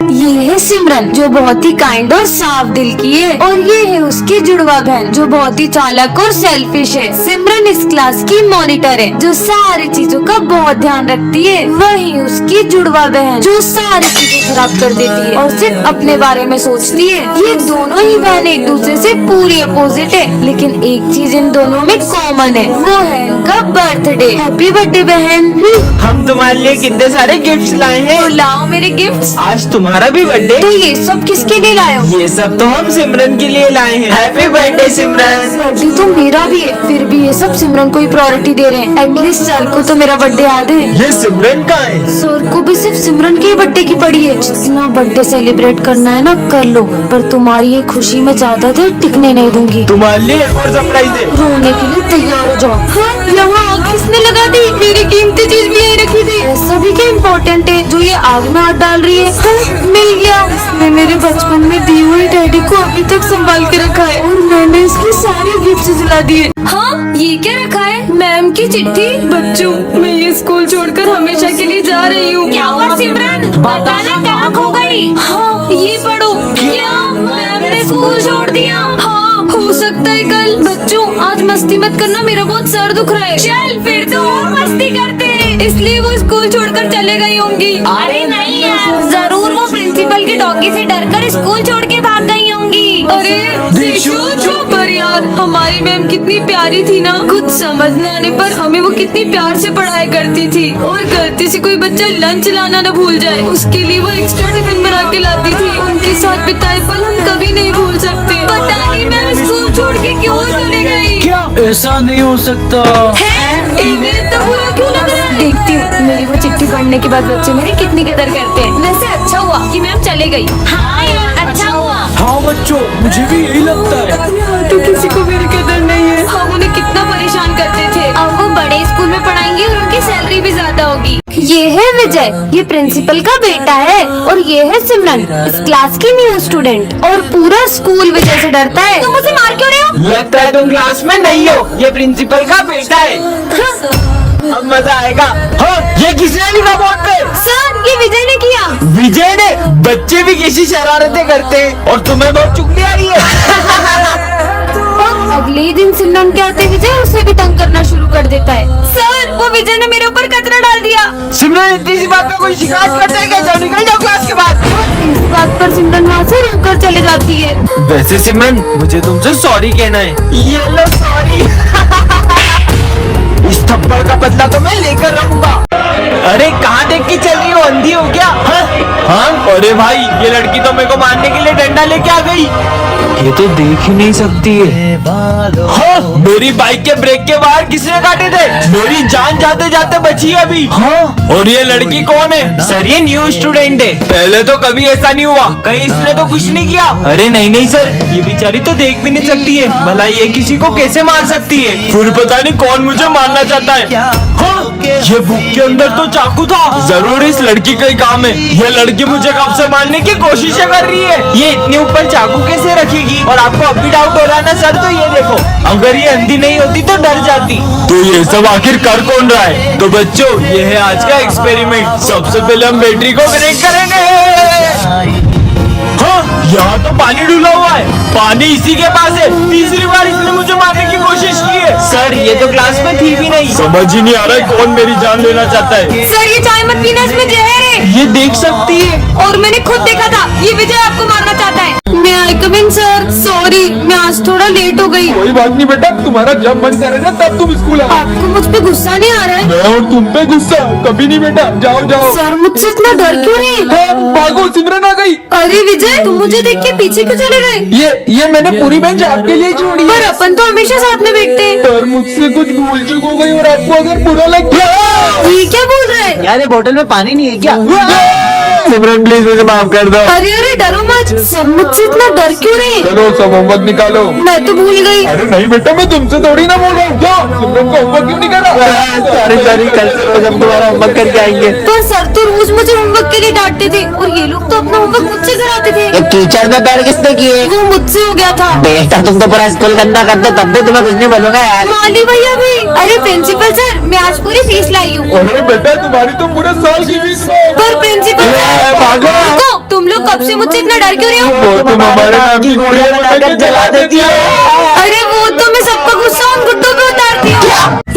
ये है सिमरन जो बहुत ही काइंड और साफ दिल की है, और ये है उसकी जुड़वा बहन जो बहुत ही चालाक और सेल्फिश है। सिमरन इस क्लास की मॉनिटर है जो सारी चीजों का बहुत ध्यान रखती है। वही उसकी जुड़वा बहन जो सारी चीजें खराब कर देती है और सिर्फ अपने बारे में सोचती है। ये दोनों ही बहन एक दूसरे से पूरी अपोजिट है, लेकिन एक चीज इन दोनों में कॉमन है, वो है इनका बर्थडे। हैप्पी बर्थडे बहन। हम तुम्हारे लिए कितने सारे गिफ्ट्स लाए हैं। तो लाओ मेरे गिफ्ट्स। आज तुम्हारा भी बर्थडे। तो ये सब किसके लिए लाए हो? ये सब तो हम सिमरन के लिए लाए हैं। हैप्पी बर्थडे सिमरन। बर्थडे तो मेरा भी है, फिर भी ये सब सिमरन को ही प्रायोरिटी दे रहे हैं। एटलीस्ट सर को तो मेरा बर्थडे याद है। ये सिमरन का है। सर को भी सिर्फ सिमरन के बर्थडे की पड़ी है। जितना बर्थडे सेलिब्रेट करना है ना कर लो, पर तुम्हारी ये खुशी में ज्यादा देर टिकने नहीं दूंगी। तुम्हारे लिए एक और सरप्राइज है। रोने के लिए तैयार हो जाओ। हाँ, यहाँ आग किसने लगा दी? मेरी कीमती चीज भी यही रखी थी। ऐसा भी क्या इम्पोर्टेंट है जो ये आग में हाथ डाल रही है? हाँ, मिल गया। इसने मेरे बचपन में दी हुई डैडी को अभी तक संभाल के रखा है और मैंने इसकी सारी गिफ्ट जला दिए। हाँ, ये क्या रखा है? मैम की चिट्ठी। बच्चों, मैं ये स्कूल छोड़कर हमेशा के लिए जा रही हूँ। क्या हुआ सिमरन? बताना कहाँ खो गई? हाँ, ये पढ़ो। क्या मैम ने स्कूल छोड़ दिया? हाँ, हो सकता है कल। बच्चों, आज मस्ती मत करना, मेरा बहुत सर दुख रहा है। चल फिर तो और मस्ती करते हैं। इसलिए वो स्कूल छोड़कर चले गई होंगी। अरे नहीं यार, जरूर वो प्रिंसिपल के डॉगी से डरकर स्कूल छोड़ के भाग गई होंगी। अरे दिशु, चुप कर यार। हमारी मैम कितनी प्यारी थी ना। कुछ समझ न आने पर हमें वो कितनी प्यार से पढ़ाई करती थी, और गलती से कोई बच्चा लंच लाना न भूल जाए उसके लिए वो एक्स्ट्रा टिफिन बना के लाती थी। उनके साथ बिताए पल हम कभी नहीं भूल सकते। पता नहीं मैम स्कूल छोड़ के क्यों चले गई। क्या ऐसा नहीं हो सकता? इन्हें तो बुरा क्यों लग रहा है? देखती हूँ मेरी वो चिट्ठी पढ़ने के बाद बच्चे मेरी कितनी कदर करते हैं। वैसे अच्छा हुआ कि मैम चले गई। हाँ यार, अच्छा हुआ। हाँ बच्चों, मुझे भी यही लगता है। तो किसी को मेरी कदर नहीं है। हम उन्हें कितना परेशान करते थे। अब वो बड़े स्कूल में पढ़ाएंगे और उनकी सैलरी भी ज्यादा होगी। ये है विजय, ये प्रिंसिपल का बेटा है, और ये है सिमरन, इस क्लास की न्यू स्टूडेंट, और पूरा स्कूल विजय से डरता है। तुम मुझे मार क्यों रहे हो? लगता है तुम क्लास में नहीं हो। ये प्रिंसिपल का बेटा है। अब मजा आएगा। हाँ, ये किसने लिखा बोर्ड पे? सर, ये विजय ने किया। विजय ने? बच्चे भी किसी शरारतें करते हैं और तुम्हें बहुत चुगली आ रही है। और अगले दिन सिमरन के आते विजय उसे भी तंग करना शुरू कर देता है। सर, वो विजय ने मेरे ऊपर कचरा डाल दिया। सिमरन इतनी सी बात पे कोई शिकायत करता है क्या? जाओ, निकल जाओ क्लास के बाद। इस बात पर सिमरन वहाँ से रुककर चले जाती है। वैसे सिमरन, मुझे तुमसे सॉरी कहना है। ये लो सॉरी। इस थप्पड़ का बदला तो मैं लेकर रहूंगा। अरे कहाँ देख के चल रही हो? अंधी हो क्या? हाँ? अरे भाई, ये लड़की तो मेरे को मारने के लिए डंडा लेके आ गई। ये तो देख ही नहीं सकती है। हाँ? मेरी बाइक के ब्रेक के बाहर किसने काटे थे? मेरी जान जाते जाते बची है अभी। हाँ? और ये लड़की कौन है? सर, ये न्यू स्टूडेंट है। पहले तो कभी ऐसा नहीं हुआ। कहीं इसने तो कुछ नहीं किया। अरे नहीं नहीं सर, ये बेचारी तो देख भी नहीं सकती है। भला ये किसी को कैसे मार सकती है? फिर पता नहीं कौन मुझे मारना चाहता है। हाँ? ये बुक के अंदर तो चाकू था। जरूर इस लड़की का ही काम है। ये लड़की मुझे कब से मारने की कोशिशें कर रही है। ये इतने ऊपर चाकू कैसे रखेगी? और आपको अब भी डाउट हो रहा है ना सर? तो ये देखो, अगर ये अंधी नहीं होती तो डर जाती। तो ये सब आखिर कर कौन रहा है? तो बच्चों, ये है आज का एक्सपेरिमेंट। सबसे पहले हम बैटरी को ब्रेक करेंगे। हाँ, यहाँ तो पानी डूला हुआ है। पानी इसी के पास है। तीसरी बार इसने मुझे मारने की कोशिश की है। सर, ये तो क्लास में थी भी नहीं। समझ ही नहीं आ रहा है कौन मेरी जान लेना चाहता है। सर, ये चाय मत पीना, इसमें जहर है। ये देख सकती है। और मैंने खुद देखा था, ये विजय आपको मारना चाहता है। मैं आई कम इन सर? सॉरी, मैं आज थोड़ा लेट हो गई। कोई बात नहीं बेटा, तुम्हारा जब मन करेगा तब तुम स्कूल आओ। आपको मुझ पे गुस्सा नहीं आ रहा है? मैं और तुम पे गुस्सा कभी नहीं बेटा। जाओ जाओ। सर, मुझसे इतना डर क्यों रहे? हाँ, भागो, सिमरन आ गई। अरे विजय, तुम मुझे देख के पीछे क्यों चले गए? ये मैंने पूरी बेंच आपके लिए छोड़ी पर है। अपन तो हमेशा साथ में बैठते हैं। पर मुझसे कुछ भूल चूक हो गई और आपको अगर बुरा लग गया। ये क्या बोल रहा है? यार, ये बोतल में पानी नहीं है क्या? सिमरन प्लीज मुझे माफ कर दो। अरे अरे, डरो मत। सर, मुझसे इतना डर क्यों रहे? चलो सब होमवर्क निकालो। मैं तो भूल गई। अरे नहीं बेटा, मैं तुमसे थोड़ी ना बोल रहा हूँ। जाओ, सिमरन को होमवर्क क्यों नहीं करा? सॉरी, कल से जब दोबारा होमवर्क करके आएंगे। पर सर तो रोज मुझे होमवर्क के लिए डांटते थे, और ये लोग तो अपना होमवर्क मुझसे कराते थे। ये कीचड़ में पैर किसने किए? वो मुझसे हो गया था। बेटा, तुम तो पूरा स्कूल गंदा करते, तब भी तुम्हें कुछ नहीं बोलूंगा यार। माली भैया भी। अरे प्रिंसिपल सर, मैं आज पूरी फीस लाई हूँ। अरे बेटा, तुम्हारी तो पूरे साल की फीस है। पर प्रिंसिपल सर, भागो। रुको। तुम लोग कब से मुझसे इतना डर क्यों रहे हो? वो तुम हमारे नाम की गोलियां बनाकर जला देती है। अरे वो तो मैं सबका गुस्सा उन गुड्डों पे उतारती हूँ।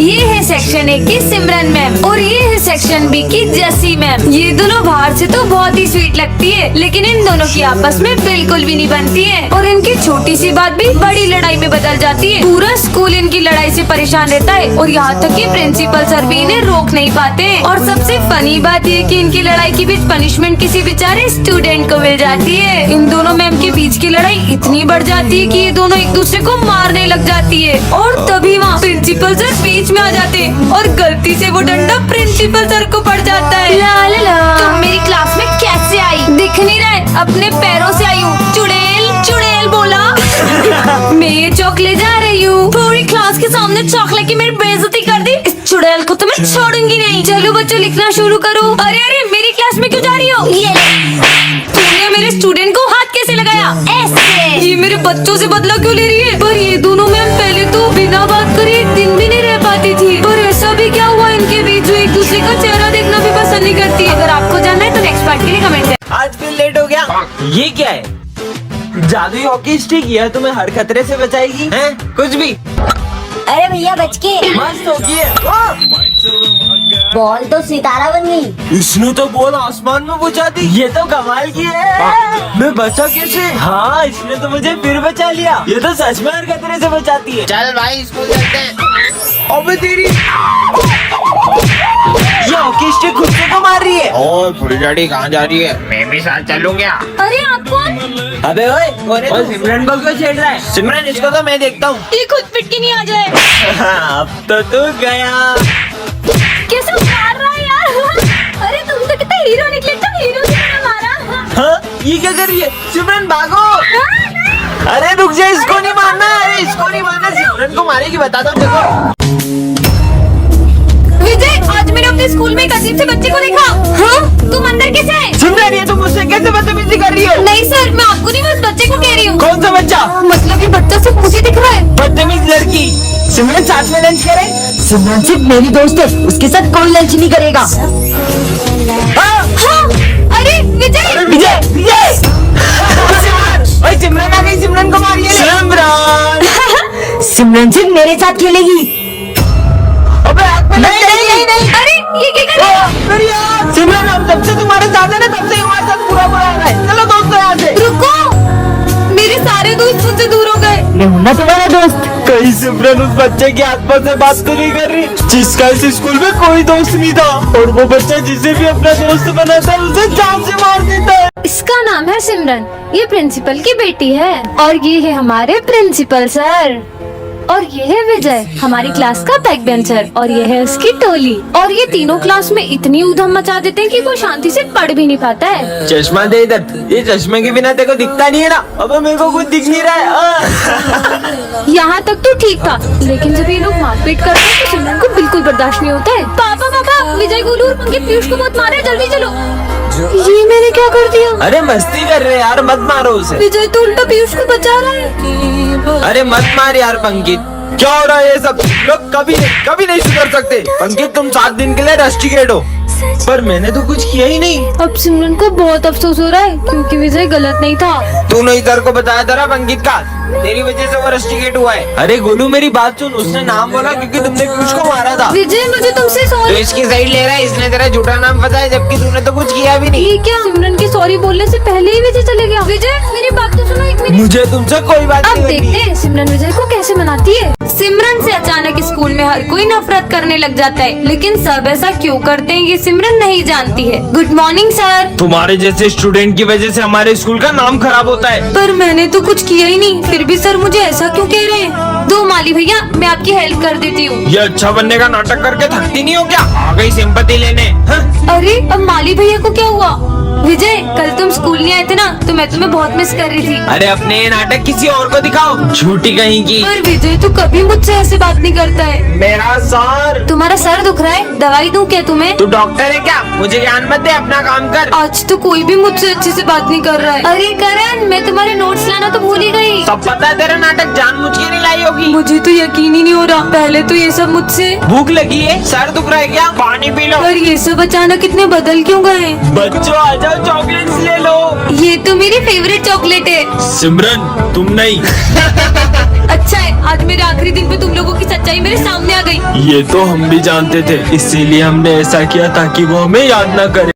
ये है सेक्शन 1 की सिमरन मैम और ये है सेक्शन B की जसी मैम। ये दोनों बाहर से तो बहुत ही स्वीट लगती है, लेकिन इन दोनों की आपस में बिल्कुल भी नहीं बनती है और इनकी छोटी सी बात भी बड़ी लड़ाई में बदल जाती है। पूरा स्कूल इनकी लड़ाई से परेशान रहता है और यहाँ तक कि प्रिंसिपल सर भी इन्हें रोक नहीं पाते हैं। और सबसे फनी बात ये कि इनकी लड़ाई के बीच पनिशमेंट किसी बेचारे स्टूडेंट को मिल जाती है। इन दोनों मैम के बीच की लड़ाई इतनी बढ़ जाती है कि ये दोनों एक दूसरे को मारने लग जाती है और तभी वहाँ प्रिंसिपल सर बीच में आ जाते हैं और गलती से वो डंडा प्रिंसिपल सर को पड़ जाता है। ला ला ला। तुम मेरी क्लास में कैसे आई? दिख नहीं रहा है, अपने पैरों से आई हूँ। चुड़ैल चुड़ैल बोला। मैं ये चौक ले जा रही हूँ। पूरी क्लास के सामने चौक लेके मेरी बेइज्जती कर दी। इस चुड़ैल को तो मैं छोड़ूंगी नहीं। चलो बच्चों लिखना शुरू करो। अरे अरे मेरी क्लास में क्यों जा रही हो? ये तुमने मेरे स्टूडेंट को हाथ कैसे लगाया? ऐसे। ये मेरे बच्चों से बदला क्यों ले रही है? पर ये दोनों मैम पहले तो बिना बात करे एक दिन भी नहीं रह पाती थी, पर ऐसा भी क्या हुआ इनके बीच जो एक दूसरे का चेहरा देखना भी पसंद नहीं करती। अगर आपको जानना है तो नेक्स्ट पार्ट के लिए कमेंट है। आज फिर लेट हो गया। ये क्या है? जादुई हॉकी स्टिक? यह तुम्हें हर खतरे से बचाएगी हैं? कुछ भी। अरे भैया बच के। मस्त होगी है। बॉल तो सितारा बन गई। इसने तो बॉल आसमान में पहुंचा दी। ये तो कमाल की है। मैं बचा कैसे? हाँ, इसने तो मुझे फिर बचा लिया। ये तो सच में हर खतरे से बचाती है। चल भाई स्कूल चलते हैं। अबे तेरी ये हॉकी स्टिक खुद से को मार रही है। और फुलझड़ी कहाँ जा रही है? मैं भी साथ चलूँ क्या? अरे आप कौन? अबे ओए, और सिमरन को क्यों छेड़ रहा है? सिमरन इसको तो मैं देखता हूँ। ये खुद पिट के नहीं आ जाए। अब तो तू गया। कैसे मार रहा है यार? अरे तुम तो कितना हीरो निकले, तुम हीरो की तरह मारा। हाँ, ये क्या कर रही है? सिमरन भागो। अरे रुक जा, इसको नहीं मारना। अरे इसको नहीं मारना, सिमरन को मारेगी। बता दो देखो। विजय, आज मैंने अपने स्कूल में एक अजीब से बच्चे को देखा। हाँ? तुम अंदर कैसे है? सिमरन, ये तुम मुझसे कैसे बदतमीजी कर रही हो? नहीं सर, मैं आपको नहीं, बस बच्चे को कह रही हूँ। कौन सा बच्चा? मतलब ये बच्चा सिर्फ मुझे दिख रहा है। बदतमीज लड़की। सिमरन साथ में लंच करे। सिमरन सिर्फ मेरी दोस्त है, उसके साथ कोई लंच नहीं करेगा। हाँ? हाँ? अरे विजय, विजय विजय। ओए सिमरन आ गई, सिमरन को मारिए। सिमरन सिमरन सिर्फ मेरे साथ खेलेगी। अबे आग में लग नहीं, गई। अरे ये क्या कर रही है? मेरी आग। सिमरन, हम जब से तुम्हारे साथ है ना, तब से हमारे साथ बुरा बुरा हो रहा है। चलो दोस्तों यहाँ से। रुको, मेरे सारे दोस्त मुझसे दूर हो गए। मैं हूँ ना तुम्हारा दोस्त। कहीं सिमरन उस बच्चे के आसपास से बात तो नहीं कर रही जिसका इस स्कूल में कोई दोस्त नहीं था, और वो बच्चा जिसे भी अपना दोस्त बनाता है उसे जान से मार देता है। इसका नाम है सिमरन, ये प्रिंसिपल की बेटी है और ये है हमारे प्रिंसिपल सर। और ये है विजय, हमारी क्लास का बैक बेंचर, और ये है उसकी टोली। और ये तीनों क्लास में इतनी उधम मचा देते हैं कि कोई शांति से पढ़ भी नहीं पाता है। चश्मा दे इधर। ये चश्मे के बिना तेरे को दिखता नहीं है ना? अब मेरे को कुछ दिख नहीं रहा है। यहाँ तक तो ठीक था, लेकिन जब ये लोग मारपीट करते हैं तो सिमरन को बिल्कुल बर्दाश्त नहीं होता है। पापा पापा, विजय गोलू और पंकज पीयूष को मत मारे, जल्दी चलो। ये मैंने क्या कर दिया? अरे मस्ती कर रहे यार, मत मारो उसे। विजय तो उल्टा पीयूष को बचा रहा है। अरे मत मार यार पंकित। क्या हो रहा है ये सब? लोग कभी नहीं सुधर सकते। पंकित, तुम 7 दिन के लिए रस्टिकेट हो, पर मैंने तो कुछ किया ही नहीं। अब सिमरन को बहुत अफसोस हो रहा है क्योंकि विजय गलत नहीं था। तूने इधर को बताया था ना पंकित का, तेरी वजह से वो रस्टिकेट हुआ है। अरे गोलू मेरी बात सुन, उसने नाम बोला क्योंकि तुमने पीयूष को मारा था। विजय मुझे तुमसे तो सॉरी। इसकी साइड ले रहा है, इसने तेरा झूठा नाम बताया जबकि तूने तो कुछ किया भी नहीं। ये क्या? सिमरन के सॉरी बोलने से पहले ही विजय चले गया। विजय मेरी बात तो सुनो एक मिनट। मुझे तुमसे कोई बात अब नहीं देखते करनी। हैं सिमरन विजय को कैसे मनाती है। सिमरन से अचानक स्कूल में हर कोई नफरत करने लग जाता है, लेकिन सब ऐसा क्यों करते हैं ये सिमरन नहीं जानती है। Good morning sir. तुम्हारे जैसे स्टूडेंट की वजह से हमारे स्कूल का नाम खराब होता है। पर मैंने तो कुछ किया ही नहीं, फिर भी सर मुझे ऐसा क्यों कह रहे हैं? दो माली भैया, मैं आपकी हेल्प कर देती हूँ। ये अच्छा बनने का नाटक करके थकती नहीं हो क्या? आ गई सिंपैथी लेने। हाँ? अरे अब माली भैया को क्या हुआ? विजय, कल तुम स्कूल नहीं आए थे ना, तो मैं तुम्हें बहुत मिस कर रही थी। अरे अपने ये नाटक किसी और को दिखाओ, झूठी कहीं की। पर विजय तो कभी मुझसे ऐसे बात नहीं करता है। मेरा सर। तुम्हारा सर दुख रहा है, दवाई दूं क्या तुम्हें? तू डॉक्टर है क्या? मुझे ज्ञान मत दे, अपना काम कर। आज तो कोई भी मुझसे अच्छे से बात नहीं कर रहा है। अरे करण, मैं तुम्हारे नोट्स लाना तो भूल ही गई। सब पता है तेरा नाटक जानबूझ के नहीं लाई होगी। मुझे तो यकीन ही नहीं हो रहा, पहले तो ये सब मुझसे। भूख लगी है? सर दुख रहा है क्या? पानी पी लो। पर ये सब अचानक इतने बदल क्यों गए? बच्चों आ जाओ, जाओ चॉकलेट्स ले लो। ये तो मेरी फेवरेट चॉकलेट है। सिमरन तुम नहीं। अच्छा है, आज मेरे आखिरी दिन पे तुम लोगों की सच्चाई मेरे सामने आ गई। ये तो हम भी जानते थे, इसीलिए हमने ऐसा किया ताकि वो हमें याद ना करे।